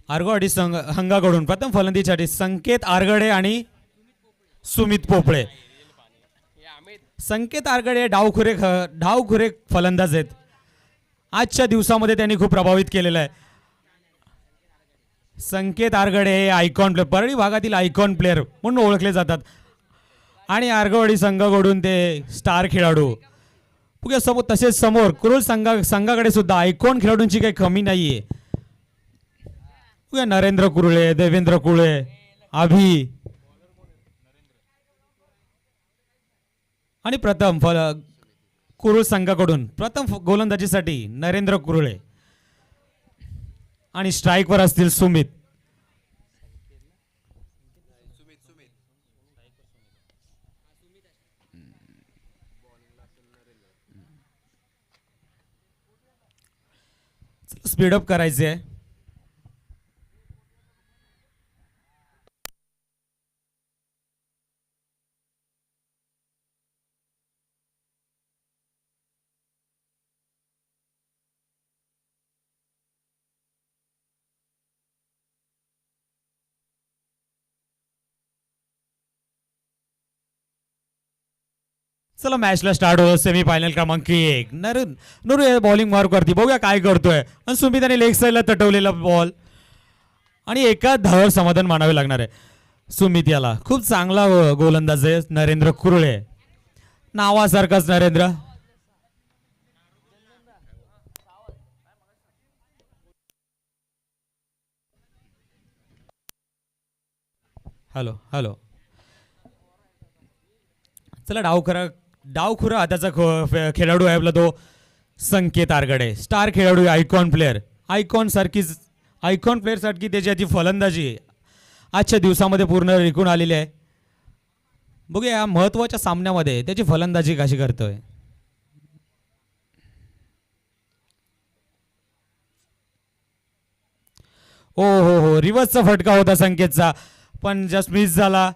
आरगोवाडी संघाकडून प्रथम फलंदाजीसाठी संकेत आरगडे आणि सुमित पोपळे. संकेत आरगडे डावखुरे फलंदाज आहेत. आजच्या दिवसामध्ये त्यांनी खूप प्रभावित केलेलं आहे. संकेत आरगडे हे आयकॉन प्लेअर, परळी भागातील आयकॉन प्लेअर म्हणून ओळखले जातात. आणि आरगवाडी संघाकडून ते स्टार खेळाडू. तसेच समोर कुरुल संघाकडे सुद्धा आयकॉन खेळाडूंची काही कमी नाहीये. नरेंद्र कुरुळे, देवेंद्र कुळे, अभि आणि प्रथम कुरुळ संघाकडून प्रथम गोलंदाजीसाठी नरेंद्र कुरुळे आणि स्ट्राईकवर असतील सुमित. स्पीडअप करायचे आहे. चला मॅचला स्टार्ट होतो. सेमीफायनल क्रमांक 1. नरू बॉलिंग मार्क करते. बघूया काय करतोय. आणि सुमित त्याने लेग साईडला तटवलेला बॉल आणि एका धावावर समाधान मानावे लागणार आहे सुमित याला. खूप चांगला गोलंदाज आहे नरेंद्र कुरुळे, नावासारखाच नरेंद्र. Hello hello. चला डावखुरा हाताचा खेळाडू आहे आपला तो संकेत आरगडे. स्टार खेळाडू, आयकॉन प्लेअर. आयकॉन प्लेअर साठी त्याची आधी फलंदाजी आजच्या दिवसामध्ये पूर्ण रिकून आलेली आहे. बघूया या महत्वाच्या सामन्यामध्ये त्याची फलंदाजी कशी करतोय. ओ हो, रिव्हर्सचा फटका होता संकेतचा, पण जस्ट मिस झाला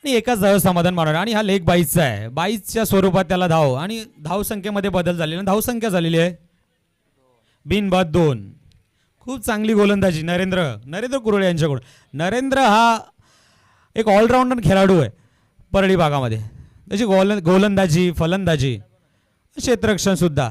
आणि एकाच धाव समाधान मानवणार. आणि हा लेग बाईसचा आहे. बाईसच्या स्वरूपात त्याला धाव आणि धावसंख्येमध्ये बदल झालेला. धावसंख्या झालेली आहे बिनबाद 2. खूप चांगली गोलंदाजी नरेंद्र कुरुळे यांच्याकडून. नरेंद्र हा एक ऑलराऊंडर खेळाडू आहे परळी भागामध्ये. त्याची गोलंदाजी, फलंदाजी, क्षेत्ररक्षण सुद्धा.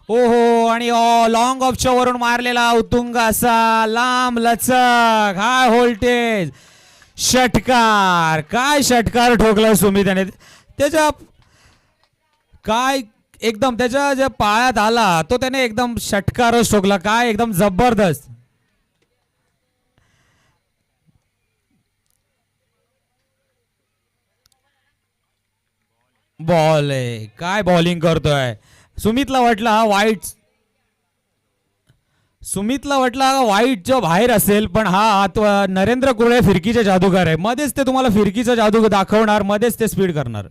ओहो, आणि लॉंग ऑफच्या वरून मारलेला उत्तुंग असा लांब लचक हाय व्होल्टेज षटकार. काय षटकार ठोकला सुमित याने. त्याच्या काय एकदम त्याच्या ज्या पायात आला तो त्याने एकदम षटकारच ठोकला. काय एकदम जबरदस्त बॉल आहे. काय बॉलिंग करतोय. सुमितला वाटला हा वाईट जो बाहेर असेल, पण हा नरेंद्र कुरुळे फिरकीचे जादूगार आहे. मध्येच ते तुम्हाला फिरकीचा जादू दाखवणार, मध्येच ते स्पीड करणार.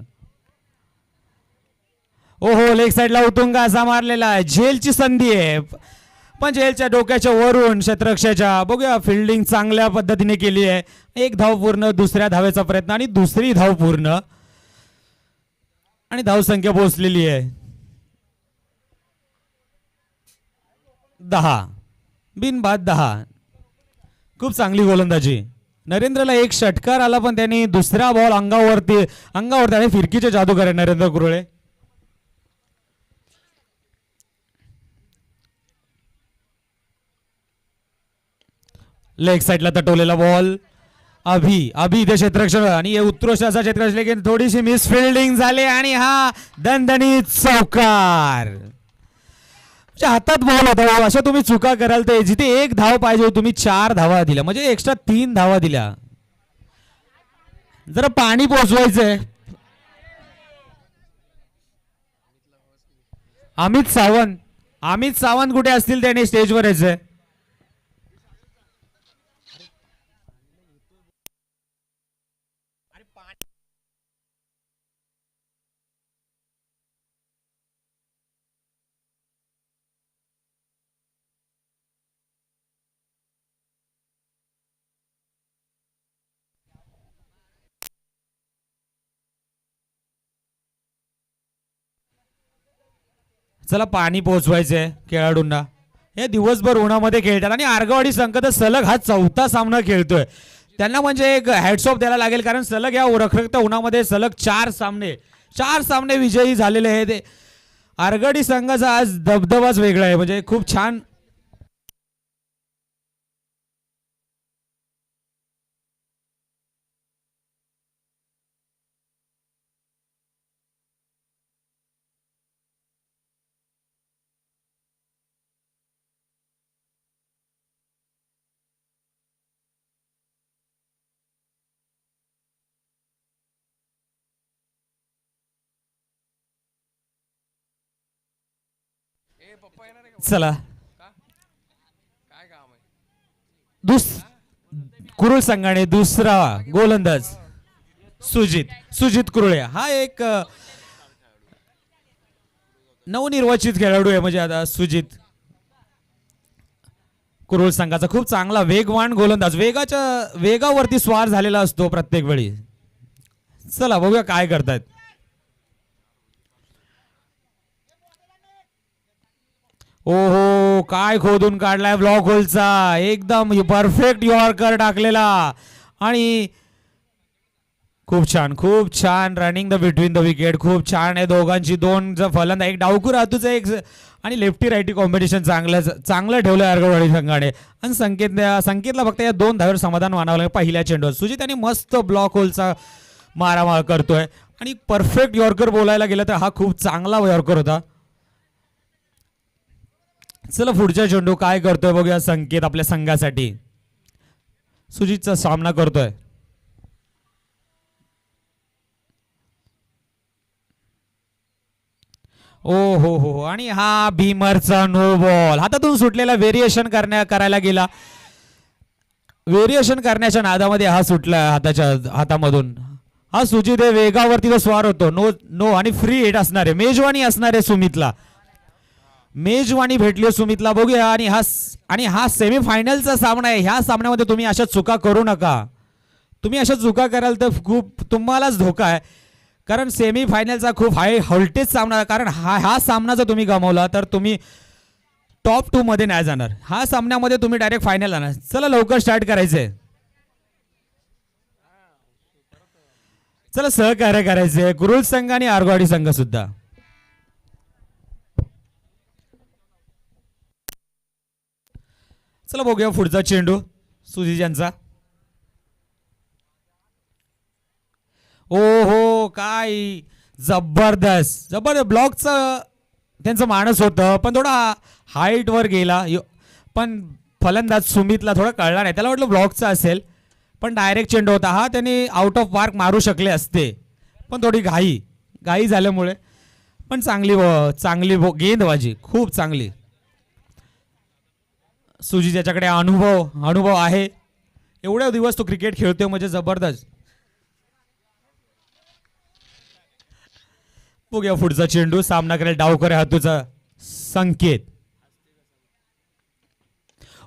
ओहो, लेग साईडला उतुंग असा मारलेला आहे. झेलची संधी आहे, पण झेलच्या डोक्याच्या वरून क्षेत्ररक्षाच्या. बघूया फिल्डिंग चांगल्या पद्धतीने केली आहे. एक धाव पूर्ण, दुसऱ्या धावेचा प्रयत्न आणि दुसरी धाव पूर्ण आणि धावसंख्या पोहोचलेली आहे 10. बिनबाद 10. खूप चांगली गोलंदाजी. नरेंद्रला एक षटकार आला, पण त्यांनी दुसरा बॉल अंगावरती आणि फिरकीचे जादूगार आहे नरेंद्र कुरुळे. लेग साईडला तटवलेला बॉल. अभि इथे क्षेत्ररक्षण आणि उत्कृष्टाचा क्षेत्ररक्षण, थोडीशी मिस फिल्डिंग झाली आणि हा दणदणीत चौकार. हातात बॉल होता. अशा तुम्ही चुका कराल तर जिथे एक धाव पाहिजे तुम्ही 4 धावा दिल्या, म्हणजे एक्स्ट्रा 3 धावा दिल्या. जरा पाणी पोचवायचंय. अमित सावंत कुठे असतील त्याने स्टेजवर यायचंय. चला पाणी पोहोचवायचंय खेळाडूंना. हे दिवसभर उन्हामध्ये खेळतात आणि आर्गवाडी संघ तर सलग हा चौथा सामना खेळतोय. त्यांना म्हणजे एक हॅट्स ऑफ द्यायला लागेल, कारण सलग या रखरखत्या उन्हामध्ये सलग चार सामने विजयी झालेले आहेत. आर्गवाडी संघाचा आज दबदबाच वेगळा आहे, म्हणजे खूप छान. चला दुस कुरुळ संघाने दुसरा गोलंदाज सुजित कुरुळे हा एक नवनिर्वाचित खेळाडू आहे. म्हणजे आता सुजित कुरुळ संघाचा खूप चांगला वेगवान गोलंदाज, वेगावरती स्वार झालेला असतो प्रत्येक वेळी. चला बघूया काय करतायत. ओहो काय खोदून काढलाय ब्लॉक होलचा, एकदम परफेक्ट यॉर्कर टाकलेला. आणि खूप छान running the between the wicket. खूप छान आहे दोघांची. दोन फलंदाज, एक डावकू राहतोच एक आणि लेफ्टी राईटी कॉम्बिनेशन चांगलं ठेवलं आर्गवाडी संघाने. आणि संकेतला फक्त या 2 धावेवर समाधान मानावं लागेल पहिल्या चेंडूवर. सुजित आणि मस्त ब्लॉक होलचा मारामार करतोय आणि परफेक्ट यॉर्कर बोलायला गेलं तर हा खूप चांगला यॉर्कर होता. चला पुढच्या चेंडू काय करतोय बघूया संकेत आपल्या संघासाठी. सुजितचा सामना करतोय. ओ हो आणि हा भीमरचा नो बॉल हातातून सुटलेला व्हेरिएशन करायला गेला. व्हेरिएशन करण्याच्या नादामध्ये हा सुटला हातामधून. हा सुजित आहे, वेगावरती तो स्वार होतो. नो आणि फ्री हिट असणार आहे. मेजवानी असणार आहे सुमितला. मेजवानी भेटली सुमितला. बघूया. आणि हा सेमीफायनलचा सामना आहे. ह्या सामन्यामध्ये तुम्ही अशा चुका करू नका. तुम्ही अशा चुका कराल तर खूप तुम्हालाच धोका आहे, कारण सेमीफायनलचा खूप हाय व्होल्टेज सामना. कारण हा सामना जर तुम्ही गमावला तर तुम्ही टॉप 2 मध्ये नाही जाणार. हा सामन्यामध्ये तुम्ही डायरेक्ट फायनल जाणार. चला लवकर स्टार्ट करायचंय. चला सहकार्य करायचंय कुरुळ संघ आणि आर्गवाडी संघ सुद्धा. चला बघूया पुढचा चेंडू सुजित यांचा. ओ हो काय जबरदस्त ब्लॉकचं त्यांचं माणूस होतं, पण थोडा हाईट वर गेला. पण फलंदाज सुमितला थोडं कळला नाही. त्याला वाटलं ब्लॉकचा असेल, पण डायरेक्ट चेंडू होता हा. त्यांनी आउट ऑफ मार्क मारू शकले असते, पण थोडी घाई झाल्यामुळे. पण चांगली गेंदबाजी खूप चांगली. सुजित याच्याकडे अनुभव आहे. एवढ्या दिवस तो क्रिकेट खेळतोय म्हणजे जबरदस्त. बघूया पुढचा चेंडू. सामना करेल डावकरे हातूचा संकेत.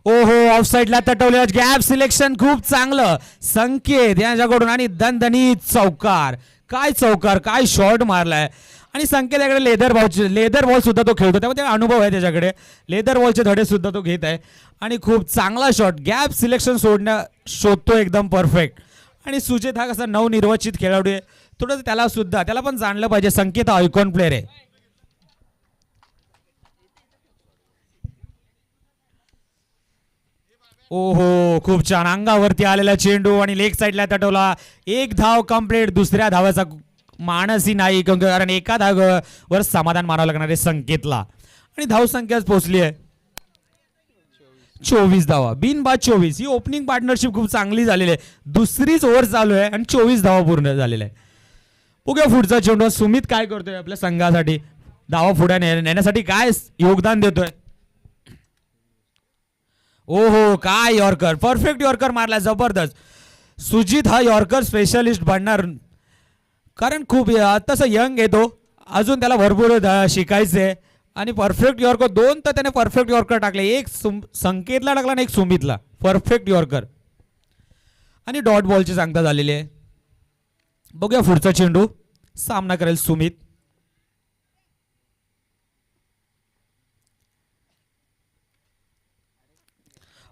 ओहो ऑफ साईडला तटवलेला गॅप सिलेक्शन खूप चांगलं संकेत यांच्याकडून. आणि दणदणीत चौकार, काय शॉट मारलाय. आणि संकेताकडे लेदर बॉल सुद्धा तो खेळतो, त्यामुळे अनुभव आहे त्याच्याकडे. लेदर बॉलचे धडे सुद्धा तो घेत आहे आणि खूप चांगला शॉट, गॅप सिलेक्शन शोधतो एकदम परफेक्ट. आणि सुजित हा कसा नवनिर्वाचित खेळाडू आहे, थोडं त्याला पण जाणलं पाहिजे. संकेत हा आयकॉन प्लेअर आहे. ओहो खूप छान अंगावरती आलेला चेंडू आणि लेग साईडला तटवला. एक धाव कंप्लीट. दुसऱ्या धावाचा मानसही नाही, कारण एका धावावर समाधान मानावं लागणार आहे संकेतला. आणि धाव संख्या पोहोचली आहे 24 धावा. बिनबाद 24. ही ओपनिंग पार्टनरशिप खूप चांगली झालेली आहे. दुसरीच ओव्हर चालू आहे आणि 24 धावा पूर्ण झालेल्या आहे. बघूया पुढचा चेंडू सुमित काय करतोय आपल्या संघासाठी. धावा पुढे नेण्यासाठी काय योगदान देतोय. ओहो काय यॉर्कर, परफेक्ट यॉर्कर मारला, जबरदस्त. सुजित हा यॉर्कर स्पेशलिस्ट बनणार, कारण खूप तसं यंग येतो, अजून त्याला भरपूर शिकायचंय. आणि परफेक्ट यॉर्कर 2 तर त्याने परफेक्ट यॉर्कर टाकले. एक संकेतला टाकला आणि एक सुमितला. परफेक्ट यॉर्कर आणि डॉट बॉलची सांगता झालेली आहे. बघूया पुढचा चेंडू. सामना करेल सुमित.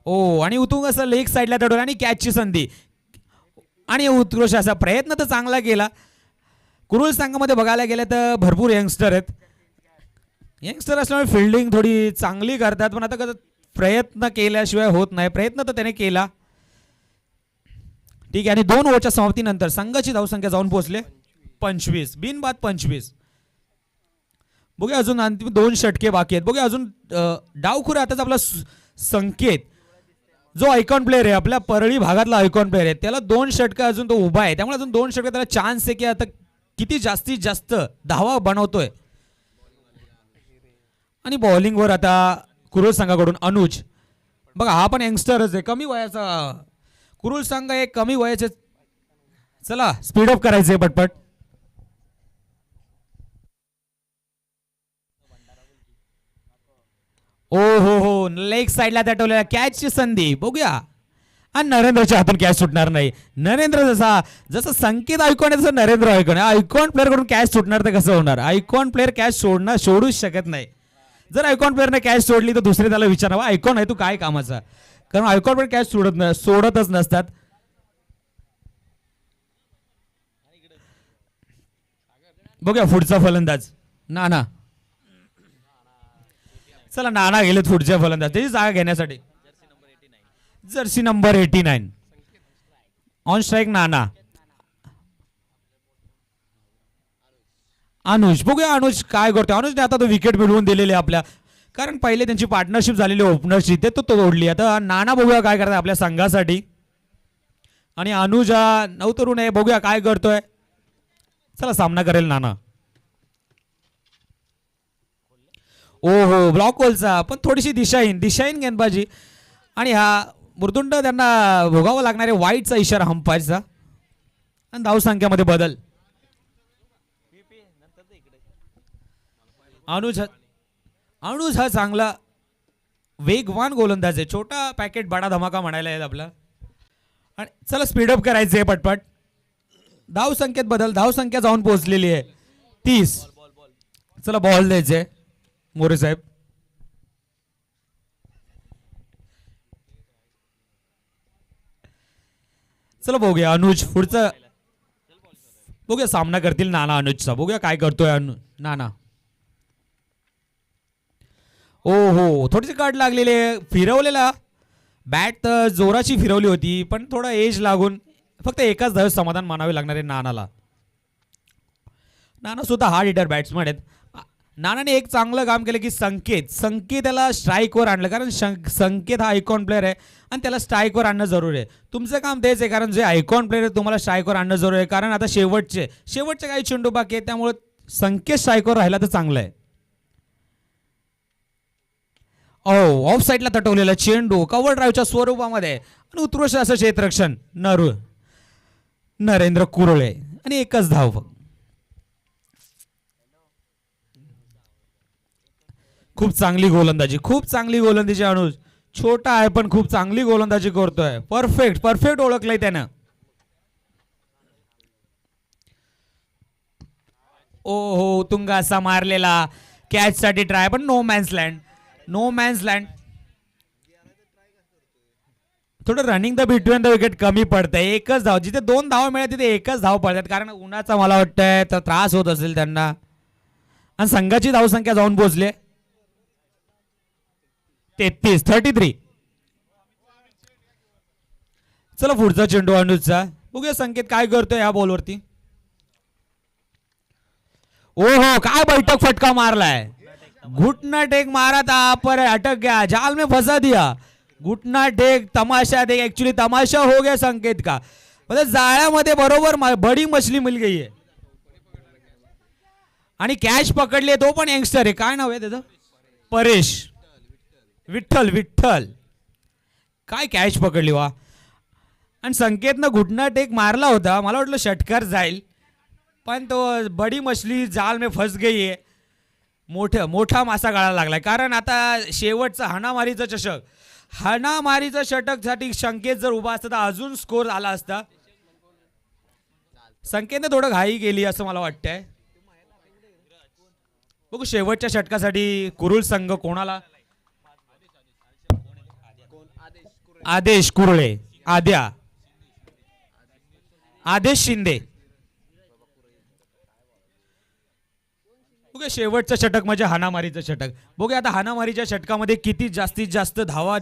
ओ आणि उतुंग असं लेग साईडला तडवलं आणि कॅचची संधी आणि उत्कृष्ट असा प्रयत्न तर चांगला केला. कुरुल संघामध्ये बघायला गेलं तर भरपूर यंगस्टर आहेत. यंगस्टर असल्यामुळे फिल्डिंग थोडी चांगली करतात, पण आता कसं प्रयत्न केल्याशिवाय होत नाही. प्रयत्न तर त्याने केला. ठीक आहे. आणि 2 ओव्हरच्या समाप्तीनंतर संघाची धावसंख्या जाऊन पोहोचले 25, बिनबाद 25. बघूया अजून अंतिम 2 षटके बाकी आहेत. बघूया अजून डावखुरा आताच आपला संकेत जो आयकॉन प्लेअर आहे, आपल्या परळी भागातला आयकॉन प्लेअर आहे, त्याला 2 षटकं अजून तो उभा आहे. त्यामुळे अजून 2 षटकं त्याला चान्स आहे की आता किती जास्तीत जास्त धावा बनवतोय. आणि बॉलिंगवर आता कुरुल संघाकडून अनुज. बघा हा पण यंगस्टरच आहे, कमी वयाचा. कुरुल संघ एक कमी वयाचे. चला स्पीडअप करायचे पटपट. ओ हो लेग साईडला त्याटवलेला कॅचची संधी बघूया. आणि नरेंद्रच्या हातून कॅच सुटणार नाही. नरेंद्र जसं संकेत आयकॉन आहे तसं नरेंद्र आयकॉन आहे. आयकॉन प्लेअर कडून कॅच सुटणार तर कसं होणार. आयकॉन प्लेअर कॅच सोडूच शकत नाही. जर आयकॉन प्लेअरने कॅच सोडली तर दुसरे त्याला विचारावं आयकॉन आहे तू काय कामाचा, कारण आयकॉन प्लेअर कॅच सोडतच नसतात. बघूया पुढचा फलंदाज नाना. चला नाना गेलेत पुढच्या फलंदाज त्याची जागा घेण्यासाठी. जर्सी नंबर 89 ऑन स्ट्राईक नाना. अनुज बघूया अनुज काय करतोय. अनुजने आता तो विकेट मिळवून दिलेले आपल्या, कारण पहिले त्यांची पार्टनरशिप झालेली ओपनरची ते तो तोडली. आता नाना बघूया काय करतात आपल्या संघासाठी. आणि अनुज हा नवतरुण आहे, बघूया काय करतोय. चला सामना करेल नाना. ओ हो ब्लॉक होलचा, पण थोडीशी दिशाहीन गेंदबाजी. आणि हा मृदुंड त्यांना भोगावं लागणारे वाईटचा इशारा अंपायरचा. आणि धावसंख्येमध्ये बदल. अनुज हा चांगला वेगवान गोलंदाज आहे. छोटा पॅकेट बडा धमाका म्हणायला येईल आपला. आणि चला स्पीडअप करायचे पटपट. धावसंख्येत बदल. धावसंख्या जाऊन पोहोचलेली आहे 30. चला बॉल द्यायचे मोरे साहेब. चला बघूया अनुज पुढचं. बघूया सामना करतील नाना अनुजचा. बघूया काय करतोय नाना. ओ हो थोडीशी कट लागलेली आहे. फिरवलेला बॅट तर जोराची फिरवली होती, पण थोडा एज लागून फक्त एकाच धावेत समाधान मानावे लागणार आहे नानाला. नाना सुद्धा हार्ड हिटर बॅट्समन आहेत. नानाने एक चांगलं काम केलं की संकेत त्याला स्ट्राईकवर आणलं, कारण संकेत हा आयकॉन प्लेअर आहे आणि त्याला स्ट्राईकवर आणणं जरुरी आहे. तुमचं काम तेच आहे, कारण जे आयकॉन प्लेअर आहे तुम्हाला स्ट्राईकवर आणणं जरुरी आहे, कारण आता शेवटचे काही चेंडू बाकी आहेत. त्यामुळे संकेत स्ट्राईकवर राहिला तर चांगलं आहे. ऑफ साईडला तटवलेला चेंडू कव्हर ड्राईव्हच्या स्वरूपामध्ये आणि उत्कृष्ट असं क्षेत्ररक्षण नरेंद्र कुरळे आणि एकच धाव. खूप चांगली गोलंदाजी अनुज. छोटा आहे पण खूप चांगली गोलंदाजी करतोय. परफेक्ट ओळखलंय त्यानं. ओ हो तुंग असा मारलेला कॅच साठी ट्राय, पण नो मॅन्स लँड. थोडं running the between the wicket कमी पडतंय. एकच धाव, जिथे 2 धाव मिळतात तिथे एकच धाव पडतात, कारण उन्हाचा मला वाटतंय तर त्रास होत असेल त्यांना. आणि संघाची धावसंख्या जाऊन पोहोचले 33. चला पुढचा चेंडू अनुजचा. बघूया संकेत काय करतोय या बॉलवरती. ओहो काय बैठक फटका मारलाय. घुटना टेक मारा था पर अटक गया, जाल में फंसा दिया. घुटना टेक तमाशा देख, एक्चुअली तमाशा हो गया संकेत का. मतलब जाळ्यामध्ये बरोबर बडी मछली मिल गई है. आणि कॅच पकडली तो पण यंगस्टर आहे. काय नाव आहे त्याचं. परेश विठ्ठल. काय कॅच पकडली वा. आणि संकेतनं घुटना टेक मारला होता, मला वाटलं षटकार जाईल, पण तो बडी मछली जाल में फंस गई है. मोठा मासा गाळायला लागलाय, कारण आता शेवटचा हाणामारीचं षटकसाठी संकेत जर उभा असता तर अजून स्कोर आला असता. संकेतने थोडं घाई केली असं मला वाटतंय. बघू शेवटच्या षटकासाठी कुरुल संघ कोणाला. आदेश कुरळे, आदेश शिंदे. बघूया शेवटचं षटक म्हणजे हाणामारीचं षटक. बघूया आता हाणामारीच्या षटकामध्ये किती जास्तीत जास्त धावा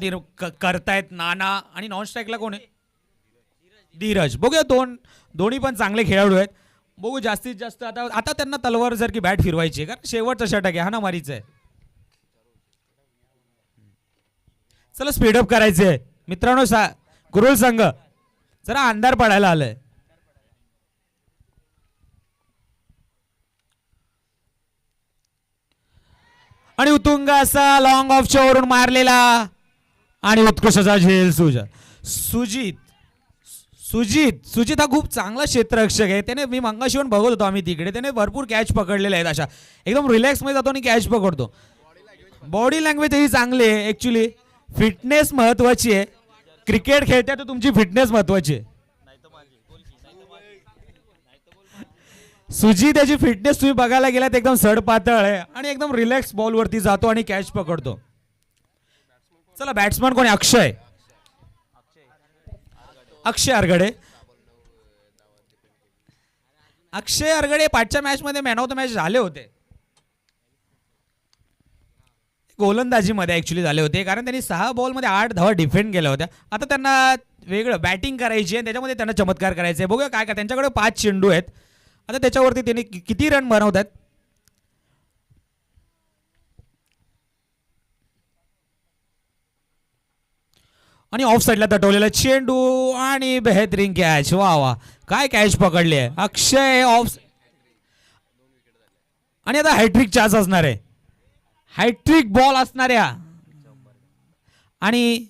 करतायत नाना आणि नॉन स्ट्राईकला कोण आहे? धीरज. बघूया दोन्ही पण चांगले खेळाडू आहेत. बघू जास्तीत जास्त आता आता त्यांना तलवार जर की बॅट फिरवायची आहे कारण शेवटचं षटक आहे हाणामारीचं आहे. चला स्पीडअप करायचंय मित्रांनो. कुरुल संघ जरा अंधार पडायला आलाय. आणि उत्तुंग असा लॉंग ऑफच्या वरून मारलेला आणि उत्कृष्ट असा झेल सुजित हा खूप चांगला क्षेत्ररक्षक आहे. त्याने मी मंगाशीवरून बघत होतो आम्ही तिकडे, त्याने भरपूर कॅच पकडलेले आहेत. अशा एकदम रिलॅक्स मध्ये जातो आणि कॅच पकडतो. बॉडी लँग्वेज ही चांगली आहे. ऍक्च्युली फिटनेस महत्वाची आहे. क्रिकेट खेळताय तर तुमची फिटनेस महत्वाची आहे. सुजी त्याची फिटनेस तुम्ही बघायला गेलात एकदम सडपातळ आहे आणि एकदम रिलॅक्स बॉलवरती जातो आणि कॅच पकडतो. चला बॅट्समन कोणी? अक्षय अरगडे. पाचच्या मॅच मध्ये मॅन ऑफ द मॅच झाले होते. गोलंदाजीमध्ये ऍक्च्युली झाले होते कारण त्यांनी 6 बॉलमध्ये 8 धावा डिफेंड केल्या होत्या. आता त्यांना वेगळं बॅटिंग करायची आहे त्याच्यामध्ये त्यांना चमत्कार करायचे आहे. बघूया काय काय त्यांच्याकडे 5 चेंडू आहेत. आता त्याच्यावरती त्यांनी किती रन बनवतात. आणि ऑफ साईडला तटवलेला चेंडू आणि बेहतरीन कॅच. वा काय कॅच पकडली आहे अक्षय ऑफ. आणि आता हॅट्रिक चान्स असणार आहे. हॅट्रिक बॉल असणाऱ्या आणि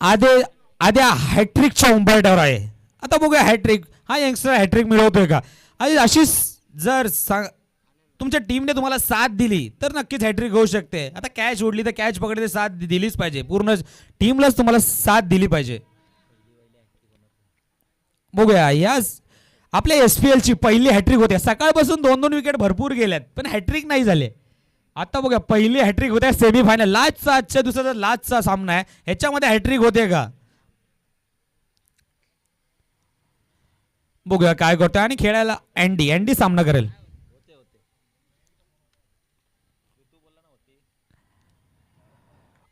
आद्या हॅट्रिकच्या उंबरठ्यावर आहे. आता बघूया हॅट्रिक हा यंगस्टर हॅट्रिक मिळवतोय का. आणि अशी जर तुमच्या टीमने तुम्हाला साथ दिली तर नक्कीच हॅट्रिक होऊ शकते. आता कॅच उडली तर कॅच पकडली तर साथ दिलीच पाहिजे. पूर्ण टीमलाच तुम्हाला साथ दिली पाहिजे. बघूया याच आपल्या SPL ची पहिली हॅट्रिक होते. सकाळपासून 2-2 विकेट भरपूर गेल्यात पण हॅट्रिक नाही झाले. आता बघा पहिली हॅट्रिक होते सेमीफायनल लास्टचा आजच्या दिवसाचा लास्टचा सामना आहे. ह्याच्यामध्ये हॅट्रिक होते का बघूया काय करतोय. आणि खेळायला अँडी सामना करेल.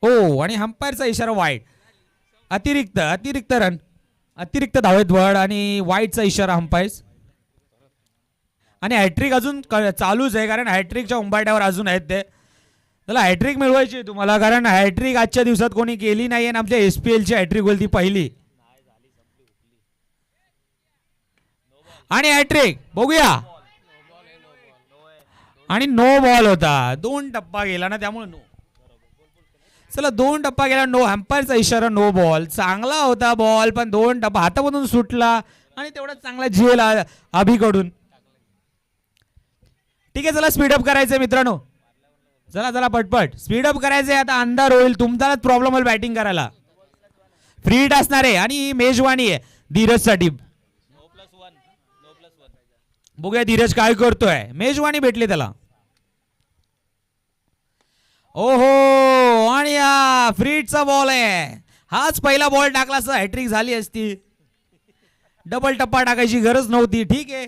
ओ आणि अंपायरचा इशारा वाईट. अतिरिक्त रन अतिरिक्त धावेत वड आणि वाईटचा इशारा अंपायर. आणि हॅट्रिक अजून चालूच आहे कारण हॅट्रिकच्या उंबाट्यावर अजून आहेत ते. त्याला हॅट्रिक मिळवायची तुम्हाला कारण हॅट्रिक आजच्या दिवसात कोणी केली नाही आणि आमच्या SPL ची हॅट्रिक होईल ती पहिली. आणि हॅट्रिक बघूया. आणि नो बॉल होता. 2 टप्पा गेला ना त्यामुळे नो. चला 2 टप्पा गेला नो. अंपायरचा इशारा नो बॉल. चांगला होता बॉल पण 2 टप्पा हातामधून सुटला आणि तेवढा चांगला झेल अभिकडून. ठीक आहे चला स्पीडअप करायचंय मित्रांनो. चला पटपट स्पीडअप करायचंय. आता अंधार होईल तुमचाच प्रॉब्लेम होईल बॅटिंग करायला. फ्री हिट असणार आहे आणि मेजवानी आहे धीरजसाठी. बघूया धीरज काय करतोय. मेजवानी भेटली त्याला. ओहो आणि हा फ्रीटचा बॉल आहे. हाच पहिला बॉल टाकला असता हॅट्रिक झाली असती. डबल टप्पा टाकायची गरज नव्हती. ठीक आहे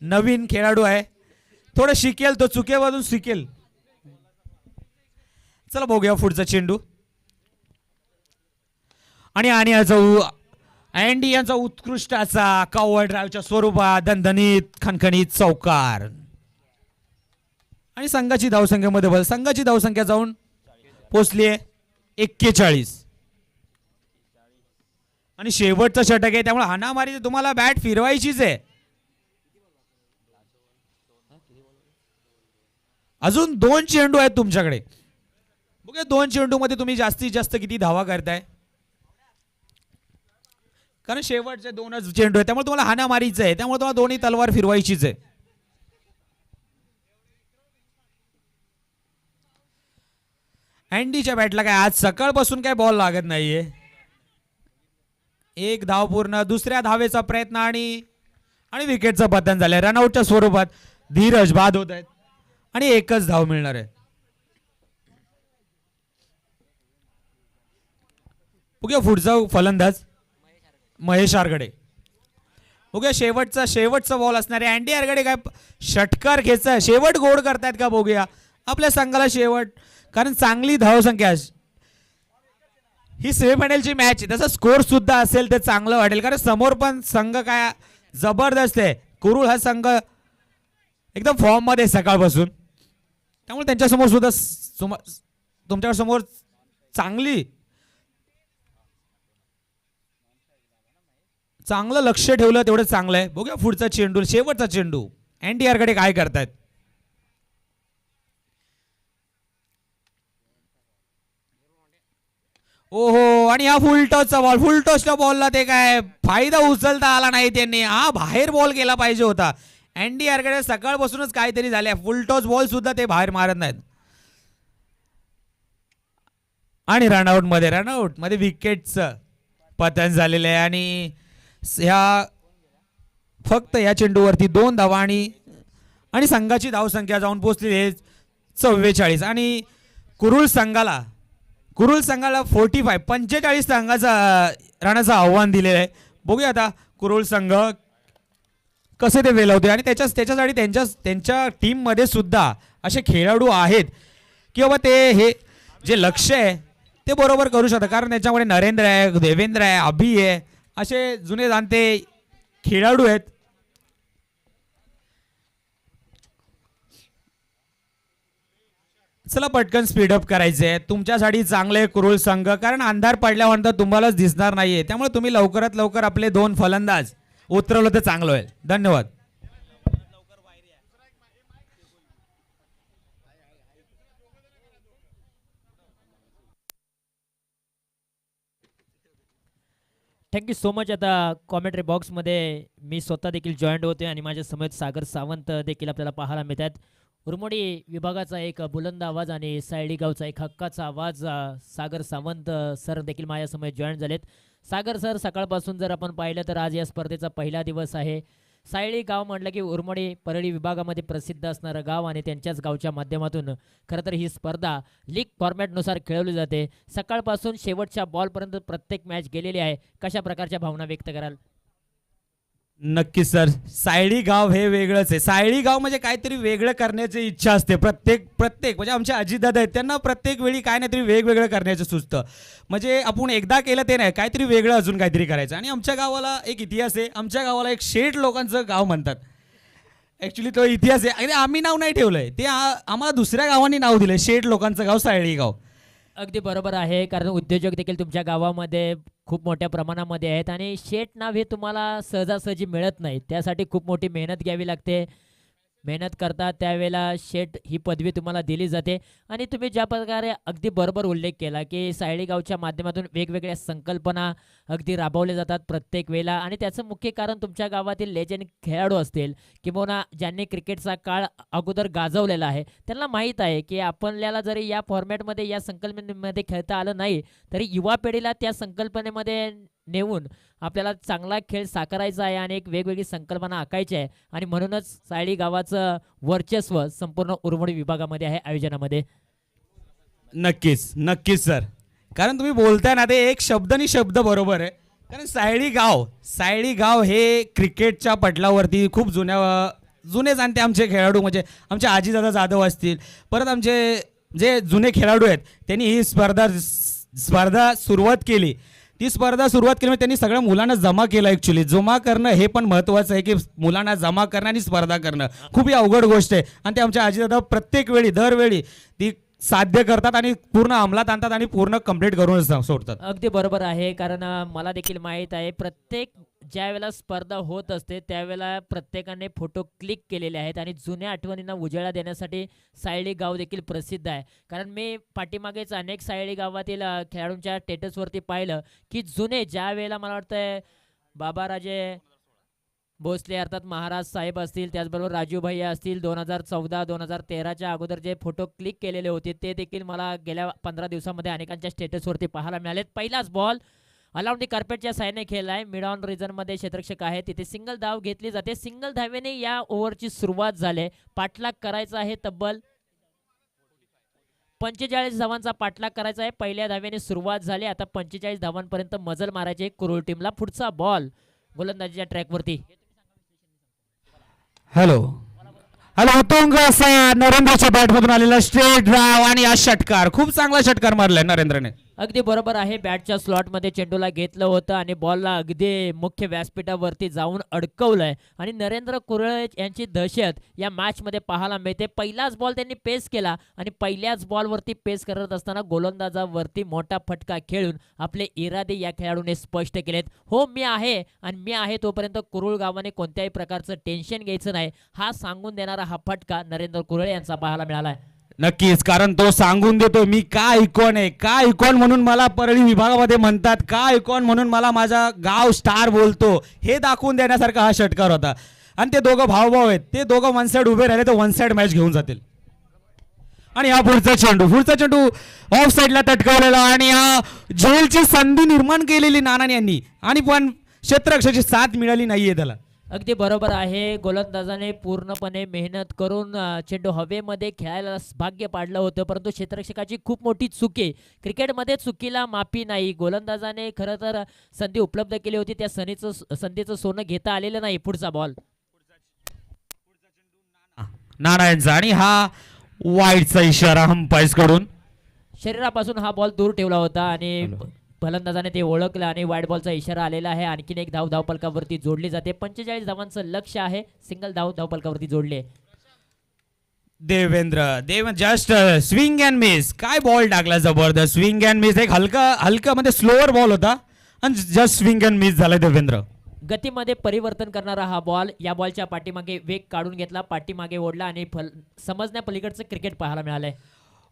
नवीन खेळाडू आहे थोडं शिकेल तो चुकेमधून शिकेल. चला बघूया पुढचा चेंडू. आणि अँडी यांचा उत्कृष्ट असा कव्हर ड्राईव्हच्या स्वरूपात दणदणीत खणखणीत चौकार. आणि संघाची धावसंख्या जाऊन पोहोचली आहे 41. आणि शेवटचं षटक आहे त्यामुळे हाणामारी तुम्हाला बॅट फिरवायचीच आहे. अजून 2 चेंडू आहेत तुमच्याकडे. बघा 2 चेंडू मध्ये तुम्ही जास्तीत जास्त किती धावा करताय कारण शेवटचे 2च चेंडू आहेत त्यामुळे तुम्हाला हाणामारीच आहे. त्यामुळे तुम्हाला दोन्ही तलवार फिरवायचीच आहे. अँडीच्या बॅटला काय आज सकाळपासून काय बॉल लागत नाहीये. 1 धाव पूर्ण. दुसऱ्या धावेचा प्रयत्न आणि विकेटचं पतन झालंय. रनआउटच्या स्वरूपात धीरज बाद होत आहेत आणि 1च धाव मिळणार आहे. बघूया पुढचा फलंदाज महेश आरगडे. बघूया शेवटचा बॉल असणार आहे. अँडी आरगडे काय षटकार घ्यायचा, शेवट गोड करतायत का बघूया. आपल्या संघाला शेवट, कारण चांगली धावसंख्या, ही सेमीफायनलची मॅच आहे, तसा स्कोर सुद्धा असेल तर चांगलं वाटेल, कारण समोर पण संघ काय जबरदस्त आहे. कुरुळ हा संघ एकदम फॉर्म मध्ये सकाळपासून, त्यामुळे त्यांच्यासमोर सुद्धा तुमच्या समोर चांगलं लक्ष ठेवलं तेवढं चांगलं आहे. बघूया पुढचा चेंडू, शेवटचा चेंडू अँडी आरगडे काय करतायत. ओहो, आणि हा फुल टॉसच्या बॉलला ते काय फायदा उचलता आला नाही त्यांनी. हा बाहेर बॉल गेला पाहिजे होता. अँडी आरगडे सकाळपासूनच काहीतरी झाले, फुल टॉस बॉल सुद्धा ते बाहेर मारत नाहीत. आणि रनआउट मध्ये विकेटचं पतन झालेलं आहे. आणि फक्त या चेंडूवरती 2 धावा आणि संघाची धावसंख्या जाऊन पोहोचलेली आहे 44. आणि कुरुळ संघाला 45 रनाचं आव्हान दिलेलं आहे. बघूया आता कुरुळ संघ कसे ते वेलवते. आणि त्याच्यासाठी त्यांच्या टीममध्ये सुद्धा असे खेळाडू आहेत की बाबा ते हे जे लक्ष्य आहे ते बरोबर करू शकतात, कारण त्याच्यामध्ये नरेंद्र आहे, देवेंद्र आहे, अभि आहे, असे जुने जाणते खेळाडू आहेत. चला पटकन स्पीडअप करायचे. तुमच्यासाठी चांगले कुरुळ संघ, कारण अंधार पडल्यानंतर तुम्हालाच दिसणार नाहीये, त्यामुळे तुम्ही लवकरात लवकर आपले 2 फलंदाज उतरवलं तर चांगलं होईल. धन्यवाद. Thank you so much. आता कॉमेंट्री बॉक्समध्ये मी स्वतः देखील जॉईंट होते आणि माझ्या समोर सागर सावंत देखील आपल्याला पाहायला मिळतात. उरमोडी विभागाचा एक बुलंद आवाज आणि सायडी गावचा एक हक्काचा आवाज सागर सावंत सर देखील माझ्यासमोर जॉईन झालेत. सागर सर, सकाळपासून जर आपण पाहिलं तर आज या स्पर्धेचा पहिला दिवस आहे. सायडी गाव म्हटलं की उरमोडी परळी विभागामध्ये प्रसिद्ध असणारं गाव आणि त्यांच्याच गावच्या माध्यमातून खरं तर ही स्पर्धा लीग फॉर्मॅटनुसार खेळवली जाते. सकाळपासून शेवटच्या बॉलपर्यंत प्रत्येक मॅच गेलेली आहे. कशा प्रकारच्या भावना व्यक्त कराल? नक्कीच सर, सायडी गाव हे वेगळंच आहे. सायडी गाव म्हणजे काहीतरी वेगळं करण्याची इच्छा असते. प्रत्येक म्हणजे आमचे अजितदादा आहेत, त्यांना प्रत्येक वेळी काय नाही तरी वेगवेगळं करण्याचं सुचतं. म्हणजे आपण एकदा केलं ते नाही, काहीतरी वेगळं अजून काहीतरी करायचं. आणि आमच्या गावाला एक इतिहास आहे. आमच्या गावाला एक शेठ लोकांचं गाव म्हणतात. ॲक्च्युली तो इतिहास आहे. आणि आम्ही नाव नाही ठेवलंय, ते आम्हाला दुसऱ्या गावांनी नाव दिलंय, शेठ लोकांचं गाव सायडी गाव. अगदी बरोबर आहे, कारण उद्योजक देखील तुमच्या गावामध्ये खूप मोठ्या प्रमाणामध्ये आहेत आणि शेट नाव हे तुम्हाला सहजासहजी मिळत नाही. त्यासाठी खूप मोठी मेहनत घ्यावी लागते. मेहनत करता त्यावेळेला शेट ही पदवी तुम्हाला दिली जाते. आणि तुम्ही ज्या प्रकारे अगदी बरोबर उल्लेख केला की सायडी गावच्या माध्यमातून वेगवेगळ्या संकल्पना अगदी राबवल्या जातात प्रत्येक वेळेला. आणि त्याचं मुख्य कारण तुमच्या गावातील लेजंड खेळाडू असतील किंवा ज्यांनी क्रिकेटचा काळ अगोदर गाजवलेला आहे, त्यांना माहीत आहे की आपल्याला जरी या फॉर्मॅटमध्ये या संकल्पनेमध्ये खेळता आलं नाही तरी युवा पिढीला त्या संकल्पनेमध्ये नेऊन आपल्याला चांगला खेळ साकारायचा आहे आणि एक वेगवेगळी संकल्पना आखायची आहे. आणि म्हणूनच सायडी गावाचं वर्चस्व संपूर्ण उरमोडी विभागामध्ये आहे आयोजनामध्ये. नक्कीच सर, कारण तुम्ही बोलताय ना ते एक शब्द शब्द बरोबर आहे. कारण सायडी गाव हे क्रिकेटच्या पटलावरती खूप जुने जाणते आमचे खेळाडू, म्हणजे आमचे आजीदादा जाधव असतील, परत आमचे जे जुने खेळाडू आहेत, त्यांनी ही स्पर्धा सुरुवात केली. ती स्पर्धा सुरुवात केली, त्यांनी सगळ्या मुलांना जमा केलं. ॲक्च्युली जमा करणं हे पण महत्त्वाचं आहे, की मुलांना जमा करणं आणि स्पर्धा करणं खूप ही अवघड गोष्ट आहे. आणि ते आमच्या आजीदादा प्रत्येक वेळी दरवेळी ती साध्य करतात आणि पूर्ण अंमलात आणतात आणि पूर्ण कंप्लीट करून सोडतात. अगदी बरोबर आहे, कारण मला देखील माहीत आहे प्रत्येक ज्या वेळेला स्पर्धा होत असते त्यावेळेला प्रत्येकाने फोटो क्लिक केलेले आहेत आणि जुन्या आठवणींना उजाळा देण्यासाठी सायडी गाव देखील प्रसिद्ध आहे. कारण मी पाठीमागेच अनेक सायडी गावातील खेळाडूंच्या स्टेटसवरती पाहिलं की जुने ज्या वेळेला मला वाटतं बाबाराजे भोसले अर्थात महाराज साहेब असतील, त्याचबरोबर राजू भैया असतील, 2014-2013च्या अगोदर जे फोटो क्लिक केलेले होते ते देखील मला गेल्या 15 दिवसामध्ये अनेकांच्या स्टेटसवरती पाहायला मिळालेत. पहिलाच बॉल अलाउंड दी कार्पेटच्या साईने खेळला आहे. मिड ऑन रिजनमध्ये क्षेत्ररक्षक आहे, तिथे सिंगल धाव घेतली जाते. सिंगल धावेने या ओव्हरची सुरुवात झाली. पाठलाग करायचा आहे तब्बल 45 धावांचा पाठलाग करायचा आहे. पहिल्या धावेने सुरुवात झाली. आता 45 धावांपर्यंत मजल मारायचे कुरुळ टीमला. पुढचा बॉल गोलंदाजीच्या ट्रॅकवरती. हॅलो हॅलो उत्तुंग असा नरेंद्रच्या बॅटमधून आलेला स्ट्रेट ड्राव आणि हा षटकार, खूप चांगला षटकार मारलाय नरेंद्रने. अगदी बरोबर आहे. बॅटच्या स्लॉटमध्ये चेंडूला घेतलं होतं आणि बॉलला अगदी मुख्य व्यासपीठावरती जाऊन अडकवलंय आणि नरेंद्र कुरळे यांची दहशत या मॅचमध्ये पाहायला मिळते. पहिलाच बॉल त्यांनी पेस केला आणि पहिल्याच बॉलवरती पेस करत असताना गोलंदाजावरती मोठा फटका खेळून आपले इरादे या खेळाडूने स्पष्ट केलेत. हो मी आहे आणि मी आहे तोपर्यंत कुरुळ गावाने कोणत्याही प्रकारचं टेन्शन घ्यायचं नाही, हा सांगून देणारा हा फटका नरेंद्र कुरळे यांचा पाहायला मिळालाय. नक्कीच, कारण तो सांगून देतो मी का आयकॉन आहे, का आयकॉन म्हणून मला परळी विभागामध्ये म्हणतात, का आयकॉन म्हणून मला माझा गाव स्टार बोलतो, हे दाखवून देण्यासारखा हा षटकार होता. आणि ते दोघं भाऊ आहेत, ते दोघं वन साइड उभे राहिले तर वन साइड मॅच घेऊन जातील. आणि हा पुढचा चेंडू ऑफ साइडला तटकवलेला आणि हा झेलची संधी निर्माण केलेली नाना यांनी, आणि पण क्षेत्ररक्षकाची साथ मिळाली नाहीये त्याला. अगदी बरोबर आहे. गोलंदाजाने पूर्णपणे मेहनत करून चेंडू हवेमध्ये खेळायला भाग्य पाडलं होतं, परंतु क्षेत्ररक्षकाची खूप मोठी चूक आहे. क्रिकेटमध्ये चुकीला माफी नाही. गोलंदाजाने खरं तर संधी उपलब्ध केली होती, त्या संधीचं सोनं घेता आलेलं नाही. पुढचा बॉल नाना यांचा आणि हा वाईडचा इशारा अंपायर्स कडून. शरीरापासून हा बॉल दूर ठेवला होता आणि फलंदाजाने ते ओळखलं आणि वाईड बॉलचा इशारा आलेला आहे. आणखीन एक धाव धावपलकावरती जोडली जाते. 45 धावांचं लक्ष आहे. सिंगल धाव धावपलकावरती जोडले. Devendra just swing and miss, काय बॉल टाकला जबरदस्त. स्विंग अँड मिस, एक हलका मध्ये स्लोअर बॉल होता आणि जस्ट स्विंग अँड मिस झाला. देवेंद्र गतीमध्ये परिवर्तन करणारा हा बॉल, या बॉलच्या पाठीमागे वेग काढून घेतला, पाठीमागे ओढला आणि समजण्या पलीकडचं क्रिकेट पाहायला मिळालंय.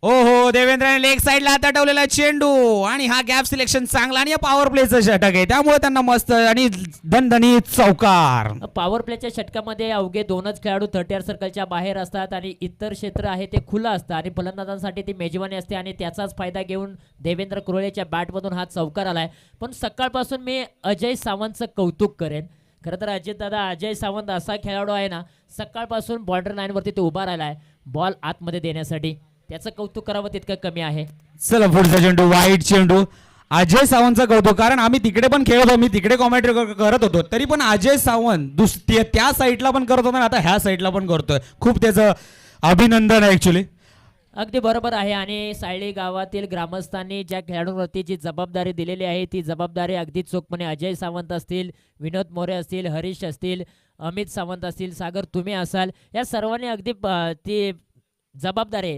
ओहो, देवेंद्रने लेग साइडला हात ठेवलेला चेंडू आणि हा गॅप सिलेक्शन चांगला आणि पॉवर प्लेचं षटक आहे, त्यामुळे त्यांना मस्त आणि दणदणीत चौकार. पॉवर प्लेच्या षटकामध्ये अवघे दोनच खेळाडू 30 सर्कलच्या बाहेर असतात आणि इतर क्षेत्र आहे ते खुलं असतं आणि फलंदाजांसाठी ती मेजवानी असते आणि त्याचाच फायदा घेऊन देवेंद्र कुरळेच्या बॅटमधून हा चौकार आलाय. पण सकाळपासून मी अजय सावंतचं कौतुक करेन. खरं तर अजय सावंत असा खेळाडू आहे ना, सकाळपासून बॉर्डर लाईनवरती तो उभा राहिला आहे बॉल आतमध्ये देण्यासाठी. त्याचं कौतुक करावं तितकं कमी आहे. चला पुढचा चेंडू, वाईट चेंडू. अजय सावंतचा कौतुक, कारण आम्ही तिकडे पण खेळत होतो, मी तिकडे कॉमेंट्री करत होतो, तरी पण अजय सावंत त्या साईडला पण करत होता, आता ह्या साईडला पण करतोय. खूप त्याचं अभिनंदन आहे ऍक्च्युली. अगदी बरोबर आहे. आणि सायळी गावातील ग्रामस्थांनी ज्या खेळाडूंवरती जी जबाबदारी दिलेली आहे, ती जबाबदारी अगदी चोखपणे अजय सावंत असतील, विनोद मोरे असतील, हरीश असतील, अमित सावंत असतील, सागर तुम्ही असाल, या सर्वांनी अगदी ती जबाबदारी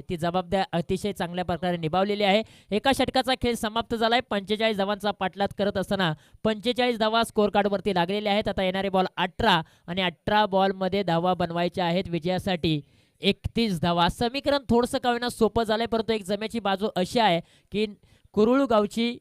अतिशय चांगल्या प्रकारे निभावलेली आहे. एका षटकाचा खेळ समाप्त झालाय. 45 धावांचा पाठलाग करत असताना 45 धावा स्कोअर कार्डवरती लागलेल्या आहेत. आता येणारे बॉल 18 आणि 18 बॉलमध्ये धावा बनवायच्या आहेत विजयासाठी. 31 धावा. समीकरण थोडंसं का होईना सोपं झालंय, परंतु एक जमेची बाजू अशी आहे की कुरुळ गावची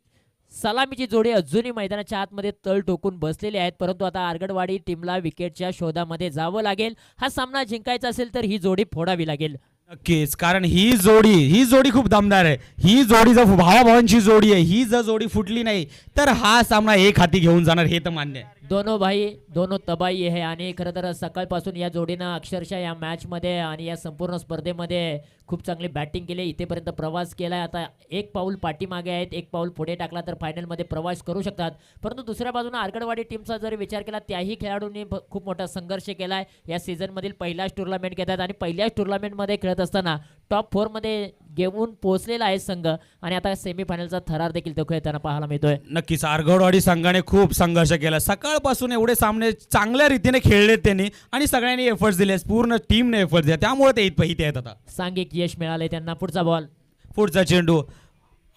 सलामीची जोडी अजूनही मैदानाच्या आतमध्ये तळ टोकून बसलेली आहेत, परंतु आता आरगडवाडी टीमला विकेटच्या शोधामध्ये जावं लागेल. हा सामना जिंकायचा असेल तर ही जोडी फोडावी लागेल. नक्कीच, कारण ही जोडी खूप दमदार आहे. ही जोडी जर भावाभावांची जोडी आहे, ही जर जोडी फुटली नाही तर हा सामना एक हाती घेऊन जाणार, हे तर मान्य आहे. दोनों भाई दोनों तबाई आहे. आणि खरं तर सकाळपासून या जोडीनं अक्षरशः या मॅचमध्ये आणि या संपूर्ण स्पर्धेमध्ये खूप चांगली बॅटिंग केली, इथेपर्यंत प्रवास केला. आता एक पाऊल पाठीमागे आहेत, एक पाऊल पुढे टाकला तर फायनलमध्ये प्रवास करू शकतात. परंतु दुसऱ्या बाजूने आरगडवाडी टीमचा जर विचार केला, त्याही खेळाडूंनी खूप मोठा संघर्ष केला आहे. या सीझनमधील पहिलाच टुर्नामेंट घेतात आणि पहिल्याच टुर्नामेंटमध्ये खेळत असताना टॉप 4मध्ये घेऊन पोहोचलेला आहे संघ आणि आता सेमीफायनलचा थरार देखील तो खेळताना पाहायला मिळतोय. नक्कीच, आरगडवाडी संघाने खूप संघर्ष केला. सकाळपासून एवढे सामने चांगल्या रीतीने खेळले त्यांनी आणि सगळ्यांनी एफर्ट्स दिले, पूर्ण टीमने एफर्ट्स दिले, त्यामुळे ते इथं आहेत. आता सांघिक यश मिळाले त्यांना. पुढचा बॉल, पुढचा चेंडू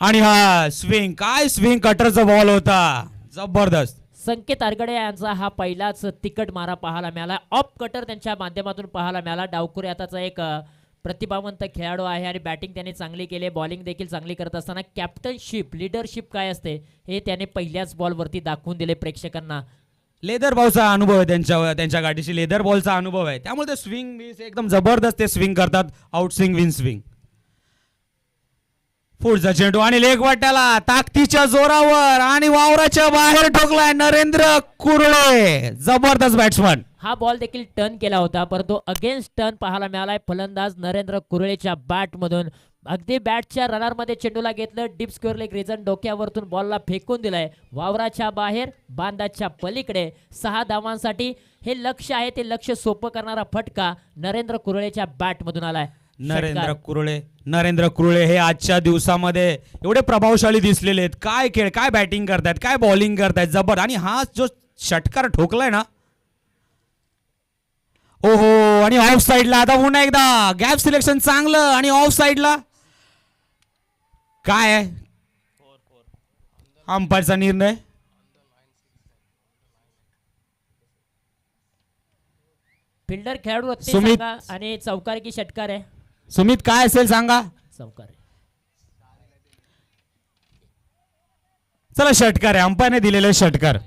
आणि हा स्विंग, काय स्विंग कटरचा बॉल होता, जबरदस्त. संकेत आरगडे यांचा हा पहिलाच तिकट मारा पाहायला मिळाला. ऑफ कटर त्यांच्या माध्यमातून पाहायला मिळाला. डावखुरी आताचा एक प्रतिभावंत खेळाडू आहे आणि बॅटिंग त्यांनी चांगली केली, बॉलिंग देखील चांगली करत असताना कॅप्टनशिप, लिडरशिप काय असते हे त्याने पहिल्याच बॉलवरती दाखवून दिले प्रेक्षकांना. लेदर बॉलचा अनुभव आहे त्यांच्या गाडीशी, लेदर बॉलचा अनुभव आहे, त्यामुळे ते स्विंग एकदम जबरदस्त ते स्विंग करतात. Out swing, win swing. पुढचा चेंडू आणि लेग वाट्याला ताकदीच्या जोरावर आणि वावराच्या बाहेर ठोकलाय नरेंद्र कुरळे, जबरदस्त बॅट्समन. हा बॉल देखील टर्न केला होता, परंतु अगेन्स्ट टर्न पाहायला मिळालाय फलंदाज नरेंद्र कुरळेच्या बॅटमधून. अगदी बॅटच्या रनरमध्ये चेंडूला घेतलं, डीप स्क्वेअर लेग रिजन डोक्यावरतून बॉलला फेकून दिलाय वावराच्या बाहेर, बांधाच्या पलीकडे. 6 धावांसाठी हे लक्ष आहे, ते लक्ष सोपं करणारा फटका नरेंद्र कुरळेच्या बॅटमधून आलाय. नरेंद्र कुरळे हे आजच्या दिवसामध्ये एवढे प्रभावशाली दिसलेले आहेत. काय खेळ, काय बॅटिंग करतायत, काय बॉलिंग करतायत, जबर. आणि हा जो षटकार ठोकलाय ना, ओहो. आणि ऑफ साइडला आता पुन्हा एकदा गॅप सिलेक्शन चांगलं. आणि ऑफ साइडला काय आहे अंपायरचा निर्णय. फिल्डर खेळाडू सुमित. आणि चौकार की षटकार आहे. सुमित काय असेल सांगा. चौकार आहे. चला षटकार आहे, अंपायरने दिलेलं षटकार.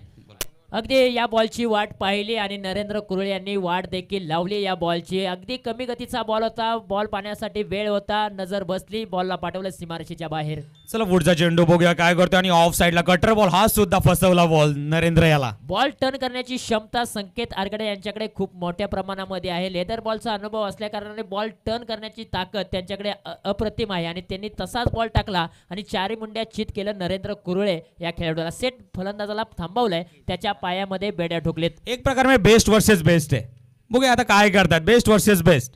अगदी या बॉलची वाट पाहिली आणि नरेंद्र कुरळे यांनी वाट देखील लावली या बॉलची. अगदी कमी गतीचा बॉल होता, बॉल पाहण्यासाठी वेळ होता, नजर बसली, बॉलला पाठवलं सीमारेषेच्या बाहेर. चला पुढचा चेंडू बघूया काय करतो. आणि ऑफ साइडला कटर बॉल, हा सुद्धा फसवला बॉल नरेंद्र याला. बॉल टर्न करण्याची क्षमता संकेत आरगडे यांच्याकडे खूप मोठ्या प्रमाणामध्ये आहे. लेदर बॉलचा अनुभव असल्या कारणाने बॉल टर्न करण्याची ताकद त्यांच्याकडे अप्रतिम आहे आणि त्यांनी तसाच बॉल टाकला आणि 4 मुंड्या चित केलं नरेंद्र कुरळे या खेळाडूला. सेट फलंदाजाला थांबवलंय, त्याच्या पायामध्ये बेड्या ठोकलेत. एक प्रकार में बेस्ट वर्सेस बेस्ट आहे. बघूया आता काय करतात. Best versus best.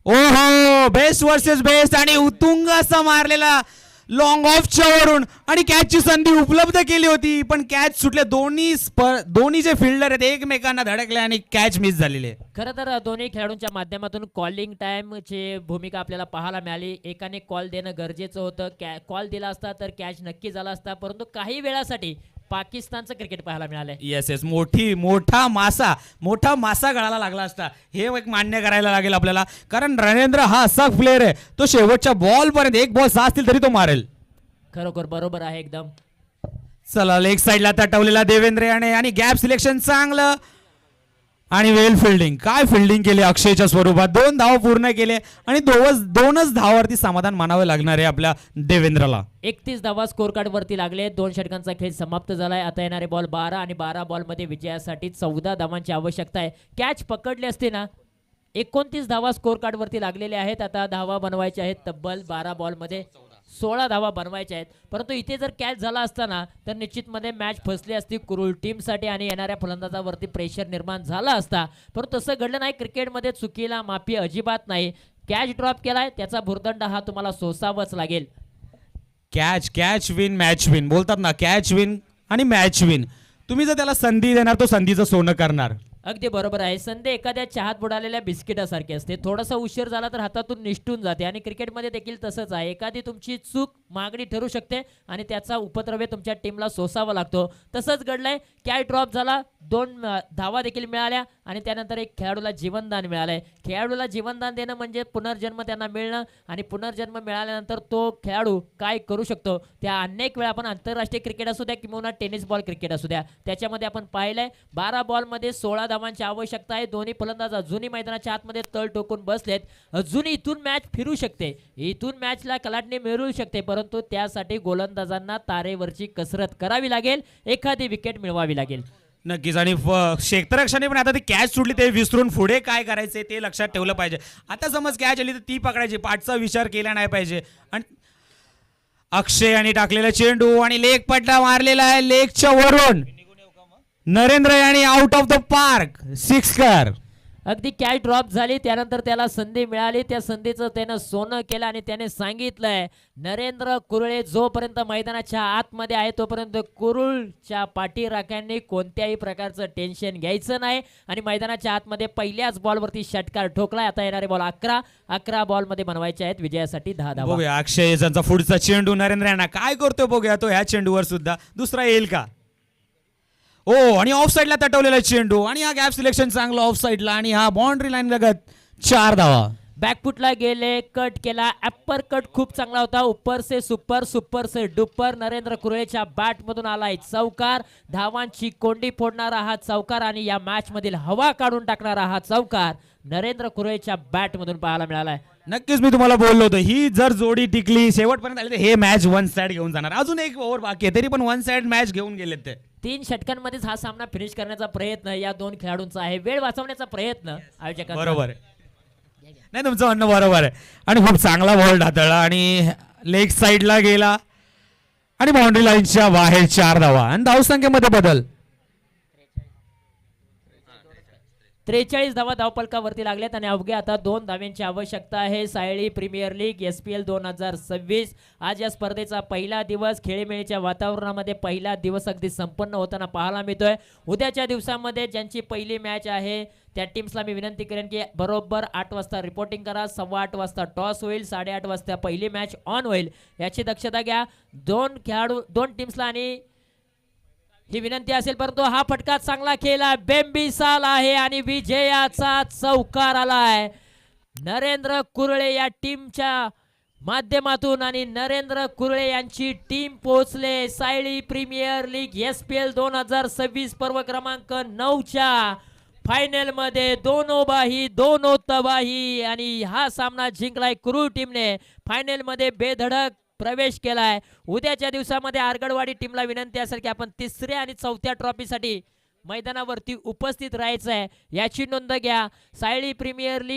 ओहो, बेस्ट वर्सेस बेस्ट. आणि उतुंग असा मारलेला लॉंग ऑफच्या वरून आणि कॅचची संधी उपलब्ध केली होती, पण कॅच सुटले. दोन्ही जे फिल्डर आहेत एकमेकांना धडकले आणि कॅच मिस झालेली आहे. खरं तर दोन्ही खेळाडूंच्या माध्यमातून कॉलिंग टाइमची भूमिका आपल्याला पाहायला मिळाली. एकाने कॉल देणं गरजेचं होतं. कॉल दिला असता तर कॅच नक्की झाला असता, परंतु काही वेळासाठी पाकिस्तानचं क्रिकेट पाहायला मिळालंय. येस मोठा मासा गळाला लागला असता, हे एक मान्य करायला लागेल आपल्याला. कारण नरेंद्र हा असा प्लेअर आहे, तो शेवटच्या बॉल पर्यंत, एक बॉल 6 असतील तरी तो मारेल. खरोखर बरोबर आहे एकदम. चला लेग साइडला तटवलेला देवेंद्र याने आणि गॅप सिलेक्शन चांगलं आणि वेल फिल्डिंग. काय फिल्डिंग केली अक्षयच्या स्वरूपात. 2 धावा पूर्ण केले आणि दोनच धावावरती समाधान मानावे लागणार आहे आपल्या देवेंद्रला. 31 धावा स्कोर कार्ड वरती लागले. 2 षटकांचा खेळ समाप्त झालाय. आता येणारे बॉल 12 आणि 12 बॉल मध्ये विजयासाठी 14 धावांची आवश्यकता आहे. कॅच पकडली असते ना, 29 धावा स्कोर कार्ड वरती लागलेले आहेत. आता धावा बनवायच्या आहेत तब्बल 12 बॉल मध्ये 16 धावा बनवायच्या आहेत. परंतु इथे जर कॅच झाला असताना तर निश्चितमध्ये मॅच फसली असती कुरुल टीमसाठी आणि येणाऱ्या फलंदाजावरती प्रेशर निर्माण झाला असता. परंतु तसं घडलं नाही. क्रिकेटमध्ये चुकीला माफी अजिबात नाही. कॅच ड्रॉप केलाय, त्याचा भुर्दंड हा तुम्हाला सोसावाच लागेल. कॅच विन मॅच विन बोलतात ना, कॅच विन आणि मॅच विन. तुम्ही जर त्याला संधी देणार तो संधीचं सोनं करणार. अगदी बरोबर आहे. संधी एखाद्या चहात बुडालेल्या बिस्किटासारखी असते. थोडासा उशीर झाला तर हातातून निष्ठून जाते आणि क्रिकेटमध्ये देखील तसंच आहे. एखादी तुमची चूक मागणी ठरू शकते आणि त्याचा उपद्रव्य तुमच्या टीमला सोसावा लागतो. तसंच घडलंय. कॅच ड्रॉप झाला, 2 धावा देखील मिळाल्या आणि त्यानंतर एक खेळाडूला जीवनदान मिळालंय. खेळाडूला जीवनदान देणं म्हणजे पुनर्जन्म त्यांना मिळणं आणि पुनर्जन्म मिळाल्यानंतर तो खेळाडू काय करू शकतो त्या अनेक वेळा आपण आंतरराष्ट्रीय क्रिकेट असू द्या किंवा टेनिस बॉल क्रिकेट असू द्या त्याच्यामध्ये आपण पाहिलंय. 12 बॉलमध्ये 16 धावांची आवश्यकता आहे. दोन्ही फलंदाज अजूनही मैदानाच्या आतमध्ये तळ टोकून बसलेत. अजून इथून मॅच फिरू शकते, इथून मॅचला कलाटणी मिळू शकते, परंतु त्यासाठी गोलंदाजांना तारेवरची कसरत करावी लागेल, एखादी विकेट मिळवावी लागेल. नक्कीच. आणि क्षेत्ररक्षणे पण आता ती कॅच सुटली ते विसरून पुढे काय करायचे ते लक्षात ठेवलं पाहिजे. आता समज कॅच आली तर ती पकडायची, पाठचा विचार केला नाही पाहिजे. आणि अक्षय यांनी टाकलेला चेंडू आणि लेग पट्टा मारलेला आहे लेगच्या वरून. नरेंद्र यांनी आउट ऑफ द पार्क 6 कर. अगदी कॅच ड्रॉप झाली, त्यानंतर त्याला संधी मिळाली. त्या संधीचं त्यानं सोनं केलं आणि त्याने सांगितलंय नरेंद्र कुरळे जोपर्यंत मैदानाच्या आतमध्ये आहे तोपर्यंत कुरुलच्या पाठीराख्यांनी कोणत्याही प्रकारचं टेन्शन घ्यायचं नाही आणि मैदानाच्या आतमध्ये पहिल्याच बॉलवरती षटकार ठोकलाय. आता येणारे बॉल 11 बॉलमध्ये बनवायचे आहेत विजयासाठी 10 धावा. बघूया अक्षय यांचा पुढचा चेंडू नरेंद्र यांना काय करतोय बघूया. तो ह्या चेंडूवर सुद्धा दुसरा येईल का. ओ आणि ऑफ साइडला तटवलेला चेंडू आणि हा गॅप सिलेक्शन चांगला ऑफ साइडला आणि हा बाउंड्री लाईन लगत 4 धावा. बॅकफुटला गेले, कट केला, अप्पर कट खूप चांगला होता. ऊपर से सुपर, सुपर से डुपर. नरेंद्र कुरळेच्या बॅट मधून आलाय चौकार. धावांची कोंडी फोडणारा हा चौकार आणि या मॅच मधील हवा काढून टाकणारा हा चौकार नरेंद्र कुरळेच्या बॅट मधून पाहायला मिळालाय. नक्कीच मी तुम्हाला बोललो होतो ही जर जोडी टिकली शेवटपर्यंत आली तर हे मॅच 1 साइड घेऊन जाणार. अजून एक ओव्हर बाकी आहे तरी पण 1 साइड मॅच घेऊन गेलेत ते. 3 षटकांमध्येच हा सामना फिनिश करण्याचा प्रयत्न या 2 खेळाडूंचा आहे. वेळ वाचवण्याचा प्रयत्न आयोजकांचा. बरोबर. नाही तुमचं म्हणणं बरोबर आहे. आणि खूप चांगला बॉल ढातळला आणि लेग साईडला गेला आणि बाउंड्री लाईनच्या बाहेर 4 धावा आणि धावसंख्येमध्ये बदल. 43 धावा धावपलकावरती लागल्यात आणि अवघ्या आता 2 धाव्यांची आवश्यकता आहे. सायळी प्रीमियर लीग SPL 2026 आज या स्पर्धेचा पहिला दिवस खेळीमेळीच्या वातावरणामध्ये पहिला दिवस अगदी संपन्न होताना पाहायला मिळतोय. उद्याच्या दिवसामध्ये ज्यांची पहिली मॅच आहे त्या टीम्सला मी विनंती करेन की बरोबर 8 वाजता रिपोर्टिंग करा. 8:15 वाजता टॉस होईल, 8:30 वाजता पहिली मॅच ऑन होईल याची दक्षता घ्या. 2 टीम्सला आणि ही विनंती असेल. परंतु हा फटका चांगला खेळला, बेंबिसाल आहे आणि विजयाचा चौकार आलाय नरेंद्र कुरळे या टीमच्या माध्यमातून आणि नरेंद्र कुरळे यांची टीम पोहोचले सायली प्रीमियर लीग SPL 2026 पर्व क्रमांक 9च्या फायनल मध्ये. दोनो बाही दोनो तबाही आणि हा सामना जिंकलाय कुरुळ टीमने. फायनल मध्ये बेधडक प्रवेश केलाय. उद्याच्या दिवसामध्ये आरगडवाडी टीमला विनंती असेल की आपण 3ऱ्या आणि 4थ्या ट्रॉफीसाठी मैदानावरती उपस्थित राहायचं आहे याची नोंद घ्या. Sayali premier league